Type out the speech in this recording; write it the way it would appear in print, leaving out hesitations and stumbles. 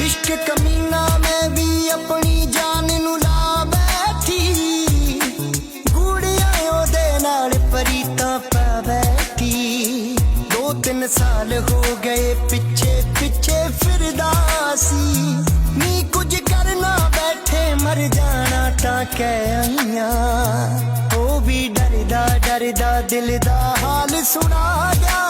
इश्क कमीना मैं भी अपनी जान नू ला बैठी गूड़िया ओदे नाल परीता पा बैठी 2-3 साल हो गए पिछे पिछे फिरदा सी नी कुछ करना बैठे मर जाना ता कह आईयां ओ भी डरदा डरदा दिल दा हाल सुना गया